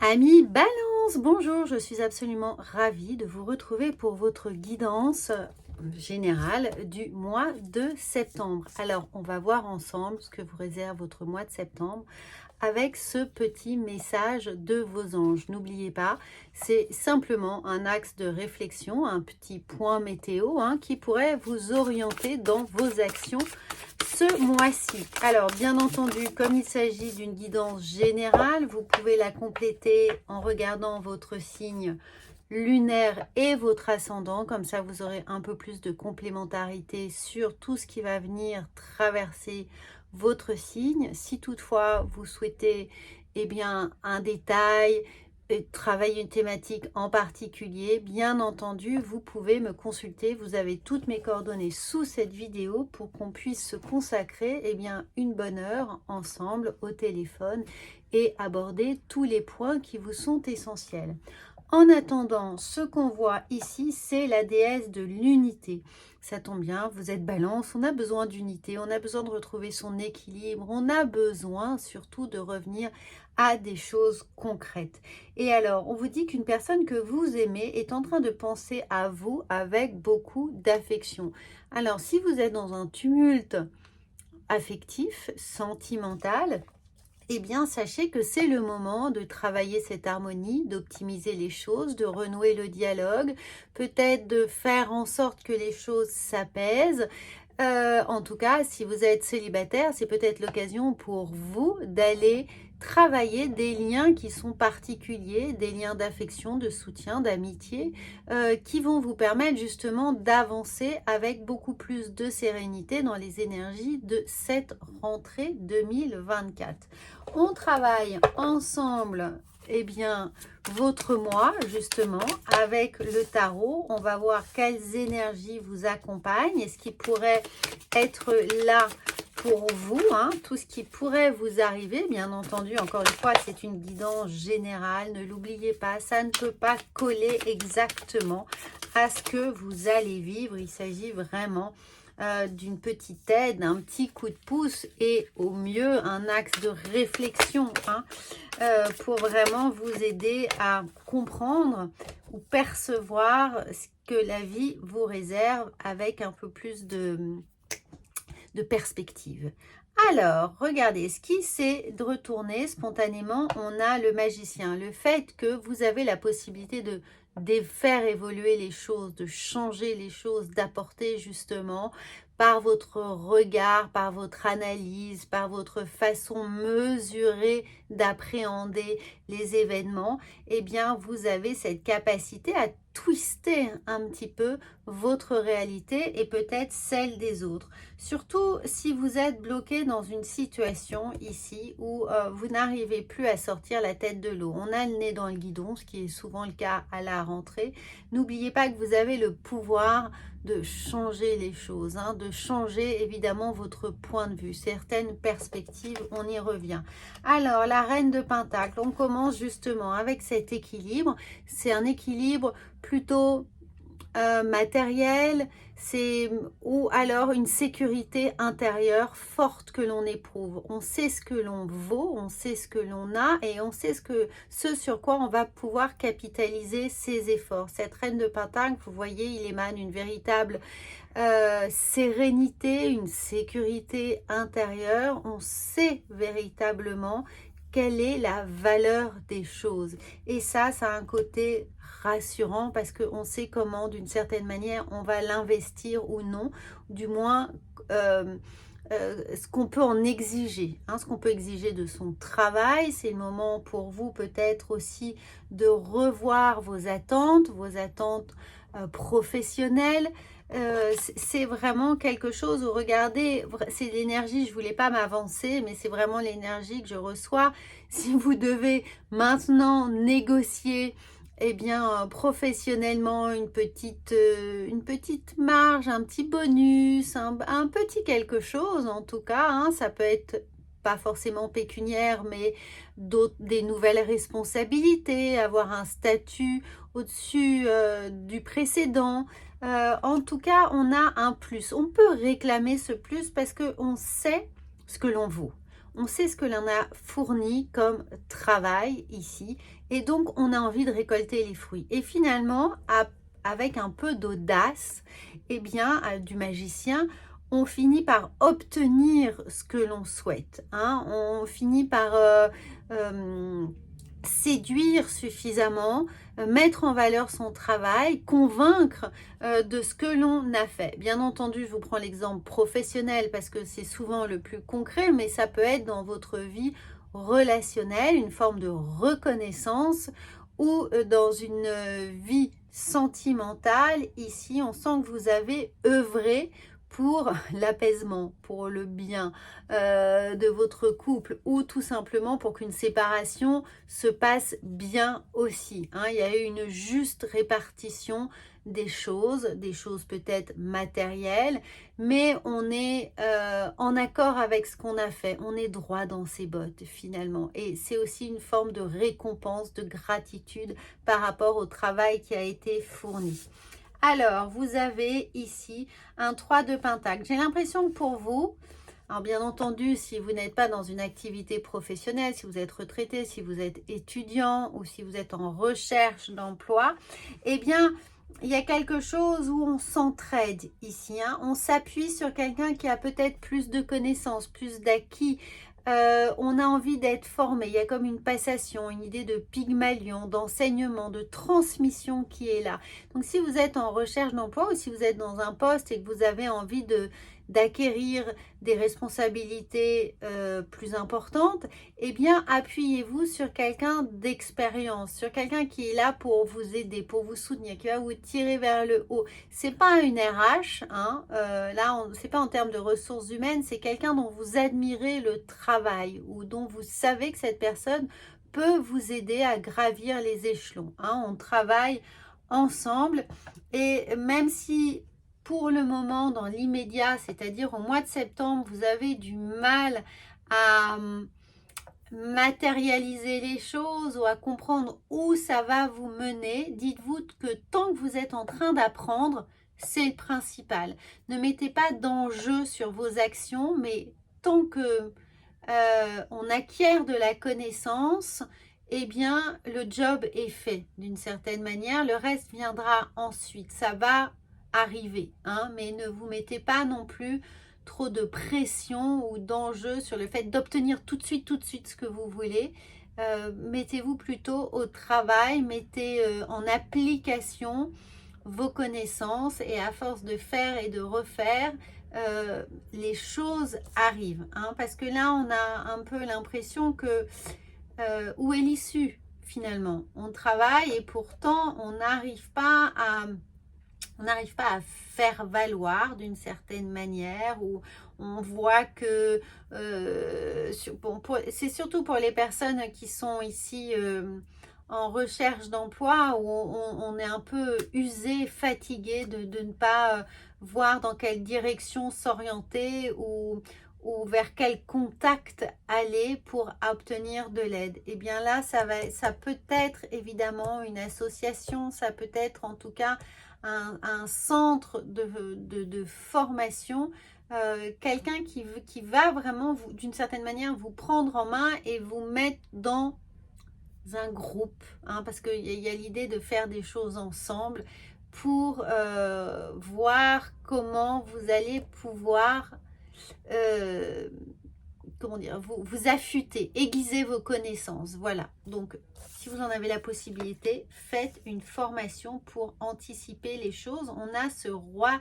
Amis Balance, bonjour, je suis absolument ravie de vous retrouver pour votre guidance générale du mois de septembre. Alors, on va voir ensemble ce que vous réserve votre mois de septembre avec ce petit message de vos anges. N'oubliez pas, c'est simplement un axe de réflexion, un petit point météo qui pourrait vous orienter dans vos actions ce mois-ci. Alors, bien entendu, comme il s'agit d'une guidance générale, vous pouvez la compléter en regardant votre signe lunaire et votre ascendant. Comme ça, vous aurez un peu plus de complémentarité sur tout ce qui va venir traverser votre signe. Si toutefois, vous souhaitez un détail, travailler une thématique en particulier, bien entendu, vous pouvez me consulter. Vous avez toutes mes coordonnées sous cette vidéo pour qu'on puisse se consacrer une bonne heure ensemble au téléphone et aborder tous les points qui vous sont essentiels. En attendant, ce qu'on voit ici, c'est la déesse de l'unité. Ça tombe bien, vous êtes Balance, on a besoin d'unité, on a besoin de retrouver son équilibre, on a besoin surtout de revenir à des choses concrètes. Et alors, on vous dit qu'une personne que vous aimez est en train de penser à vous avec beaucoup d'affection. Alors, si vous êtes dans un tumulte affectif, sentimental, sachez que c'est le moment de travailler cette harmonie, d'optimiser les choses, de renouer le dialogue, peut-être de faire en sorte que les choses s'apaisent. En tout cas, si vous êtes célibataire, c'est peut-être l'occasion pour vous d'aller travailler des liens qui sont particuliers, des liens d'affection, de soutien, d'amitié, qui vont vous permettre justement d'avancer avec beaucoup plus de sérénité dans les énergies de cette rentrée 2024. On travaille ensemble votre mois justement avec le tarot. On va voir quelles énergies vous accompagnent et ce qui pourrait être là pour vous, tout ce qui pourrait vous arriver. Bien entendu, encore une fois, c'est une guidance générale, ne l'oubliez pas, ça ne peut pas coller exactement à ce que vous allez vivre. Il s'agit vraiment d'une petite aide, un petit coup de pouce et au mieux un axe de réflexion pour vraiment vous aider à comprendre ou percevoir ce que la vie vous réserve avec un peu plus de perspective. Alors, regardez, ce qui s'est de retourner spontanément, on a le magicien. Le fait que vous avez la possibilité de faire évoluer les choses, de changer les choses, d'apporter justement par votre regard, par votre analyse, par votre façon mesurée d'appréhender les événements, vous avez cette capacité à twister un petit peu votre réalité et peut-être celle des autres. Surtout si vous êtes bloqué dans une situation ici où vous n'arrivez plus à sortir la tête de l'eau. On a le nez dans le guidon, ce qui est souvent le cas à la rentrée. N'oubliez pas que vous avez le pouvoir de changer les choses, de changer évidemment votre point de vue, certaines perspectives, on y revient. Alors, la reine de Pentacle, on commence justement avec cet équilibre. C'est un équilibre plutôt matériel, ou alors une sécurité intérieure forte que l'on éprouve. On sait ce que l'on vaut, on sait ce que l'on a et on sait ce sur quoi on va pouvoir capitaliser ses efforts. Cette reine de Pentacle, vous voyez, il émane une véritable sérénité, une sécurité intérieure. On sait véritablement quelle est la valeur des choses. Et ça a un côté rassurant parce qu'on sait comment, d'une certaine manière, on va l'investir ou non, du moins ce qu'on peut en exiger, ce qu'on peut exiger de son travail. C'est le moment pour vous peut-être aussi de revoir vos attentes professionnelles. C'est vraiment quelque chose où, regardez, c'est l'énergie, je ne voulais pas m'avancer, mais c'est vraiment l'énergie que je reçois. Si vous devez maintenant négocier professionnellement une petite marge, un petit bonus, un petit quelque chose en tout cas, ça peut être pas forcément pécuniaire, mais des nouvelles responsabilités, avoir un statut au-dessus du précédent. En tout cas, on a un plus. On peut réclamer ce plus parce qu'on sait ce que l'on vaut. on sait ce que l'on a fourni comme travail ici, et donc on a envie de récolter les fruits. Et finalement, avec un peu d'audace, eh bien, du magicien, on finit par obtenir ce que l'on souhaite. Hein. On finit par séduire suffisamment, mettre en valeur son travail, convaincre de ce que l'on a fait. Bien entendu, je vous prends l'exemple professionnel parce que c'est souvent le plus concret, mais ça peut être dans votre vie relationnelle, une forme de reconnaissance ou dans une vie sentimentale. Ici, on sent que vous avez œuvré pour l'apaisement, pour le bien de votre couple ou tout simplement pour qu'une séparation se passe bien aussi. Hein. Il y a eu une juste répartition des choses peut-être matérielles, mais on est en accord avec ce qu'on a fait. On est droit dans ses bottes finalement. Et c'est aussi une forme de récompense, de gratitude par rapport au travail qui a été fourni. Alors, vous avez ici un 3 de Pentacle. J'ai l'impression que pour vous, alors bien entendu, si vous n'êtes pas dans une activité professionnelle, si vous êtes retraité, si vous êtes étudiant ou si vous êtes en recherche d'emploi, eh bien, il y a quelque chose où on s'entraide ici. Hein. On s'appuie sur quelqu'un qui a peut-être plus de connaissances, plus d'acquis. On a envie d'être formé. Il y a comme une passation, une idée de Pygmalion, d'enseignement, de transmission qui est là. Donc, si vous êtes en recherche d'emploi ou si vous êtes dans un poste et que vous avez envie d'acquérir des responsabilités plus importantes, eh bien, appuyez-vous sur quelqu'un d'expérience, sur quelqu'un qui est là pour vous aider, pour vous soutenir, qui va vous tirer vers le haut. C'est pas une RH, hein, là, c'est pas en termes de ressources humaines, c'est quelqu'un dont vous admirez le travail ou dont vous savez que cette personne peut vous aider à gravir les échelons. Hein. On travaille ensemble et même si pour le moment, dans l'immédiat, c'est-à-dire au mois de septembre, vous avez du mal à matérialiser les choses ou à comprendre où ça va vous mener, dites-vous que tant que vous êtes en train d'apprendre, c'est le principal. Ne mettez pas d'enjeu sur vos actions, mais tant que on acquiert de la connaissance, eh bien, le job est fait d'une certaine manière. Le reste viendra ensuite. Ça va arriver, hein, mais ne vous mettez pas non plus trop de pression ou d'enjeu sur le fait d'obtenir tout de suite ce que vous voulez. Mettez-vous plutôt au travail, mettez en application vos connaissances et à force de faire et de refaire, les choses arrivent. Hein, parce que là, on a un peu l'impression que où est l'issue finalement? On travaille et pourtant on n'arrive pas à faire valoir d'une certaine manière, où on voit que c'est surtout pour les personnes qui sont ici en recherche d'emploi, où on est un peu usé, fatigué de ne pas voir dans quelle direction s'orienter ou vers quel contact aller pour obtenir de l'aide. Et bien là, ça peut être évidemment une association, ça peut être en tout cas un centre de formation, quelqu'un qui va vraiment, d'une certaine manière, vous prendre en main et vous mettre dans un groupe, hein, parce qu'il y a l'idée de faire des choses ensemble pour voir comment vous allez pouvoir comment dire, vous affûter, aiguiser vos connaissances. Voilà, donc si vous en avez la possibilité, faites une formation pour anticiper les choses. On a ce roi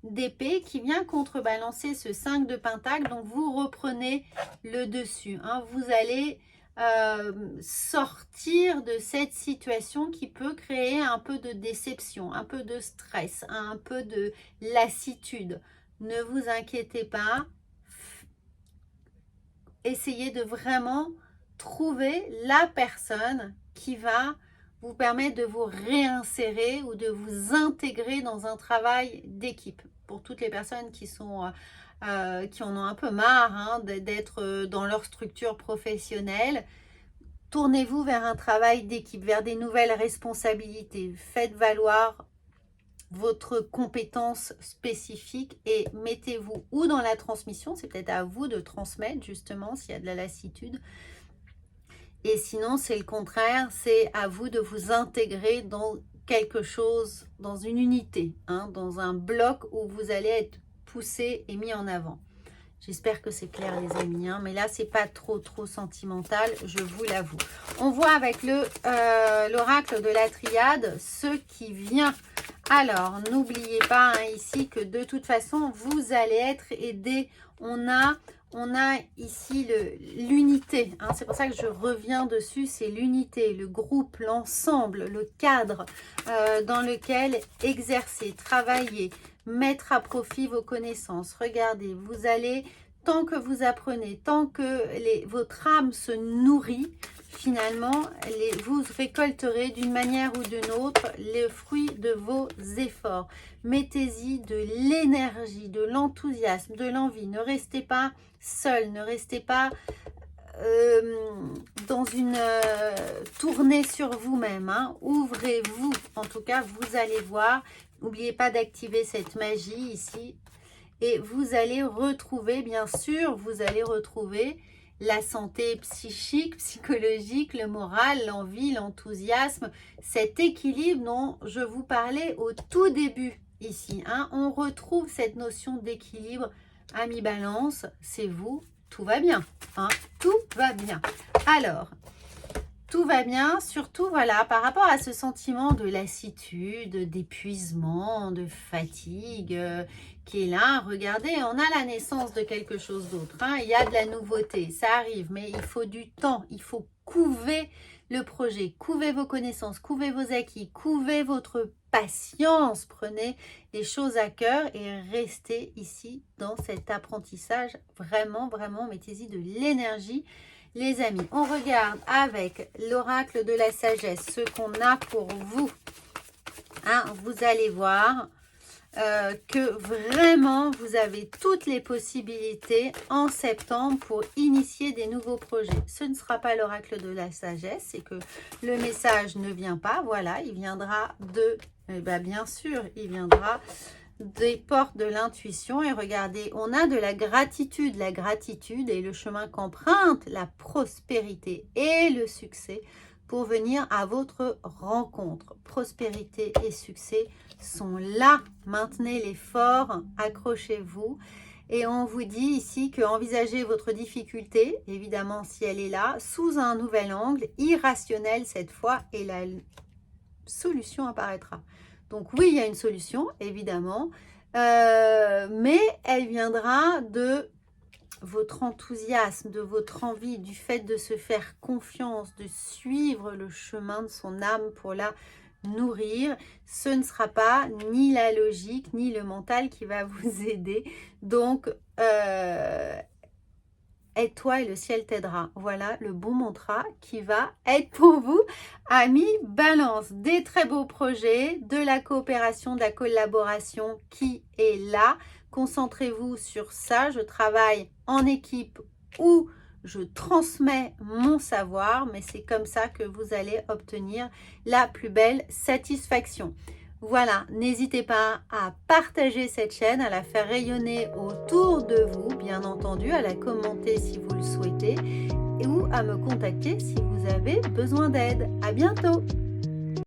d'épée qui vient contrebalancer ce 5 de pentacle, donc vous reprenez le dessus. Hein. Vous allez sortir de cette situation qui peut créer un peu de déception, un peu de stress, un peu de lassitude. Ne vous inquiétez pas. Essayez de vraiment trouver la personne qui va vous permettre de vous réinsérer ou de vous intégrer dans un travail d'équipe. Pour toutes les personnes qui en ont un peu marre, hein, d'être dans leur structure professionnelle, tournez-vous vers un travail d'équipe, vers des nouvelles responsabilités. Faites valoir votre compétence spécifique et mettez-vous ou dans la transmission, c'est peut-être à vous de transmettre justement s'il y a de la lassitude. Et sinon, c'est le contraire, c'est à vous de vous intégrer dans quelque chose, dans une unité, hein, dans un bloc où vous allez être poussé et mis en avant. J'espère que c'est clair les amis, hein, mais là c'est pas trop sentimental, je vous l'avoue. On voit avec l'oracle de la triade ce qui vient. Alors n'oubliez pas hein, ici que de toute façon vous allez être aidé. On a ici l'unité, hein, c'est pour ça que je reviens dessus, c'est l'unité, le groupe, l'ensemble, le cadre dans lequel exercer, travailler, mettre à profit vos connaissances. Regardez, vous allez, tant que vous apprenez, tant que votre âme se nourrit, finalement, vous récolterez d'une manière ou d'une autre le fruit de vos efforts. Mettez-y de l'énergie, de l'enthousiasme, de l'envie. Ne restez pas seul, ne restez pas dans une tournée sur vous-même. Hein. Ouvrez-vous, en tout cas, vous allez voir. N'oubliez pas d'activer cette magie ici. Et vous allez retrouver, bien sûr, vous allez retrouver la santé psychique, psychologique, le moral, l'envie, l'enthousiasme, cet équilibre dont je vous parlais au tout début ici. Hein. On retrouve cette notion d'équilibre. Ami Balance, c'est vous, tout va bien. Hein. Tout va bien. Alors, tout va bien, surtout voilà, par rapport à ce sentiment de lassitude, d'épuisement, de fatigue qui est là. Regardez, on a la naissance de quelque chose d'autre. Hein. Il y a de la nouveauté, ça arrive, mais il faut du temps. Il faut couver le projet, couver vos connaissances, couver vos acquis, couver votre patience. Prenez les choses à cœur et restez ici dans cet apprentissage. Vraiment, vraiment, mettez-y de l'énergie. Les amis, on regarde avec l'oracle de la sagesse ce qu'on a pour vous. Hein, vous allez voir que vraiment, vous avez toutes les possibilités en septembre pour initier des nouveaux projets. Ce ne sera pas l'oracle de la sagesse, c'est que le message ne vient pas. Voilà, il viendra bien sûr, il viendra des portes de l'intuition. Et regardez, on a de la gratitude et le chemin qu'emprunte la prospérité et le succès pour venir à votre rencontre. Prospérité et succès sont là. Maintenez l'effort, accrochez-vous. Et on vous dit ici que envisagez votre difficulté, évidemment si elle est là, sous un nouvel angle, irrationnel cette fois, et la solution apparaîtra. Donc oui, il y a une solution, évidemment, mais elle viendra de votre enthousiasme, de votre envie, du fait de se faire confiance, de suivre le chemin de son âme pour la nourrir. Ce ne sera pas ni la logique, ni le mental qui va vous aider. Donc, aide-toi et le ciel t'aidera. Voilà le bon mantra qui va être pour vous, amis Balance. Des très beaux projets, de la coopération, de la collaboration qui est là. Concentrez-vous sur ça. Je travaille en équipe ou je transmets mon savoir, mais c'est comme ça que vous allez obtenir la plus belle satisfaction. Voilà, n'hésitez pas à partager cette chaîne, à la faire rayonner autour de vous, bien entendu, à la commenter si vous le souhaitez, ou à me contacter si vous avez besoin d'aide. À bientôt!